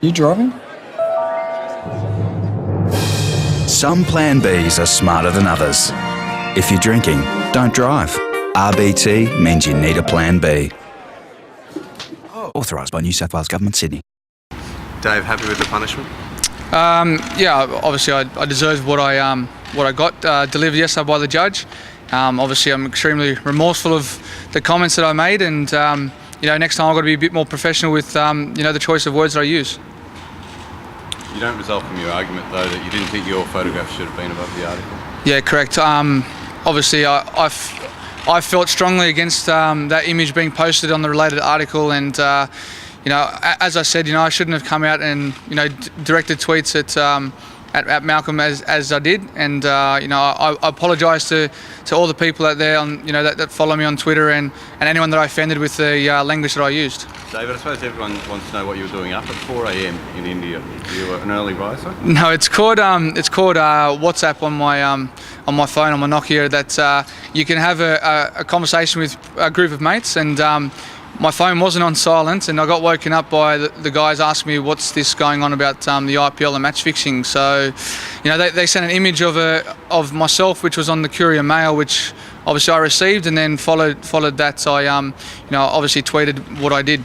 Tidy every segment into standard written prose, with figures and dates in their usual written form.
You driving? Some Plan Bs are smarter than others. If you're drinking, don't drive. RBT means you need a Plan B. Authorised by New South Wales Government, Sydney. Dave, happy with the punishment? Yeah, obviously I deserved what I got delivered yesterday by the judge. Obviously I'm extremely remorseful of the comments that I made, and next time I've got to be a bit more professional with the choice of words that I use. You don't result from your argument though that you didn't think your photograph should have been above the article? Yeah, correct. Obviously I felt strongly against that image being posted on the related article, and as I said, I shouldn't have come out and directed tweets at Malcolm as I did, and I apologise to all the people out there that follow me on Twitter and anyone that I offended with the language that I used. David, I suppose everyone wants to know what you were doing up at 4 a.m. in India. You were an early riser? No, it's called WhatsApp on my phone, on my Nokia, that you can have a conversation with a group of mates, and my phone wasn't on silent, and I got woken up by the guys asking me what's this going on about the IPL and match fixing. So, they sent an image of myself, which was on the Courier Mail, which obviously I received, and then followed that. I obviously tweeted what I did.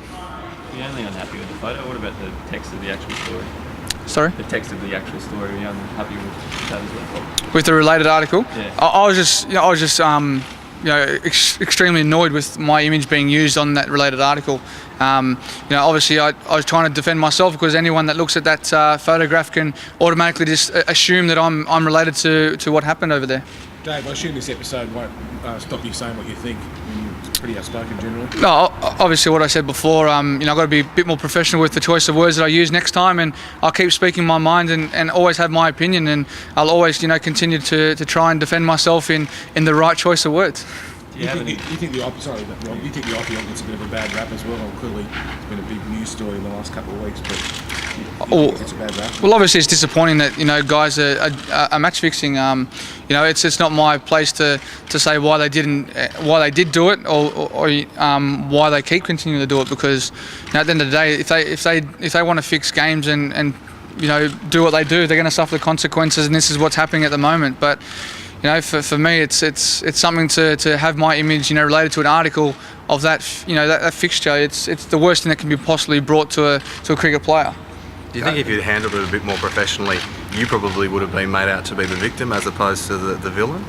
You're only unhappy with the photo. What about the text of the actual story? Sorry? The text of the actual story. Are you unhappy with that as well? With the related article? Yeah. I was just extremely annoyed with my image being used on that related article. Obviously I was trying to defend myself, because anyone that looks at that photograph can automatically just assume that I'm related to what happened over there. Dave, I assume this episode won't stop you saying what you think. You're pretty outspoken generally. No, obviously what I said before, I've got to be a bit more professional with the choice of words that I use next time, and I'll keep speaking my mind and always have my opinion, and I'll always continue to try and defend myself in the right choice of words. You think the IPL gets a bit of a bad rap as well? Clearly, it's been a big news story in the last couple of weeks, but you think it's a bad rap? Well, obviously it's disappointing that guys are match fixing. It's not my place to say why they did do it, or why they keep continuing to do it, because at the end of the day, if they want to fix games and do what they do, they're going to suffer the consequences, and this is what's happening at the moment. But for me, it's something to have my image related to an article of that that fixture. It's the worst thing that can be possibly brought to a cricket player. Do you think if you'd handled it a bit more professionally, you probably would have been made out to be the victim as opposed to the villain?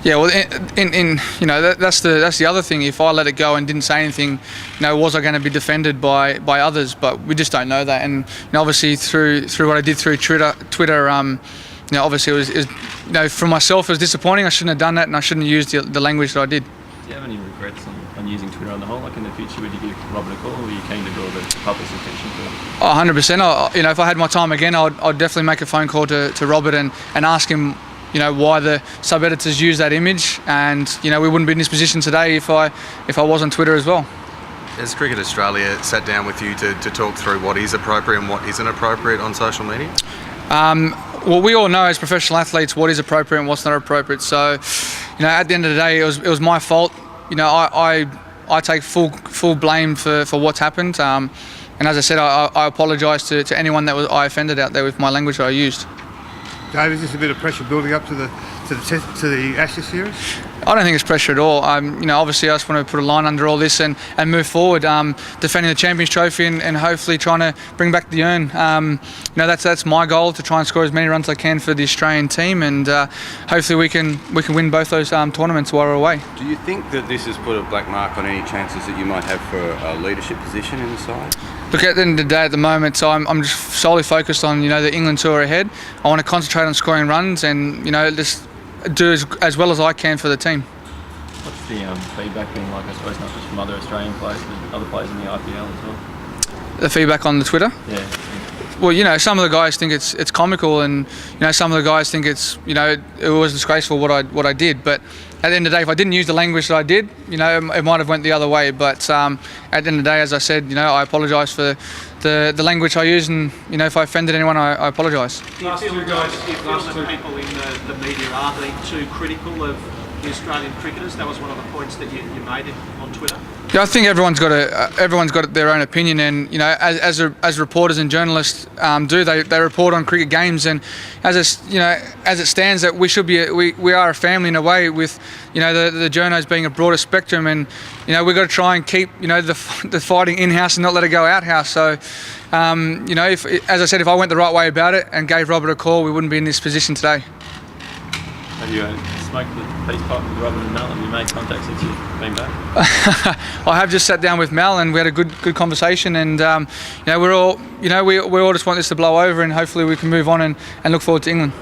Yeah, well, that's the other thing. If I let it go and didn't say anything, was I going to be defended by others? But we just don't know that. And obviously through what I did through Twitter, obviously it was for myself, it was disappointing. I shouldn't have done that, and I shouldn't have used the language that I did. Do you have any regrets on using Twitter on the whole? Like in the future, would you give Robert a call, or are you keen to draw the public's attention to it? 100%. If I had my time again, I'd definitely make a phone call to Robert and ask him, why the sub-editors use that image, and we wouldn't be in this position today if I was on Twitter as well. Has Cricket Australia sat down with you to talk through what is appropriate and what isn't appropriate on social media? Well, we all know as professional athletes what is appropriate and what's not appropriate. So, at the end of the day, it was my fault. I take full blame for what's happened. And as I said, I apologise to anyone that I offended out there with my language that I used. Dave, is this a bit of pressure building up to the Ashes series? I don't think it's pressure at all. Obviously I just want to put a line under all this and move forward, defending the Champions Trophy and hopefully trying to bring back the urn. That's my goal, to try and score as many runs as I can for the Australian team, and hopefully we can win both those tournaments while we're away. Do you think that this has put a black mark on any chances that you might have for a leadership position in the side? Look, at the end of the day, at the moment, I'm just solely focused on the England tour ahead. I want to concentrate on scoring runs and just do as well as I can for the team. What's the feedback been like, I suppose, not just from other Australian players, but other players in the IPL as well? The feedback on the Twitter? Yeah. Well, some of the guys think it's comical, and some of the guys think it's it was disgraceful what I did. But at the end of the day, if I didn't use the language that I did, it might have went the other way. But at the end of the day, as I said, I apologise for the language I used, and if I offended anyone, I apologise. Do you feel that people in the media are being too critical of the Australian cricketers. That was one of the points that you made on Twitter. Yeah, I think everyone's got their own opinion, and as reporters and journalists they report on cricket games, and as it stands, that we are a family in a way, with the journos being a broader spectrum, and we've got to try and keep the fighting in house and not let it go out house. So if, as I said, if I went the right way about it and gave Robert a call, we wouldn't be in this position today. Have you smoked the peace pipe with Robert and Mel? Have you made contact since you've been back? I have just sat down with Mel, and we had a good conversation, and we all just want this to blow over, and hopefully we can move on and look forward to England.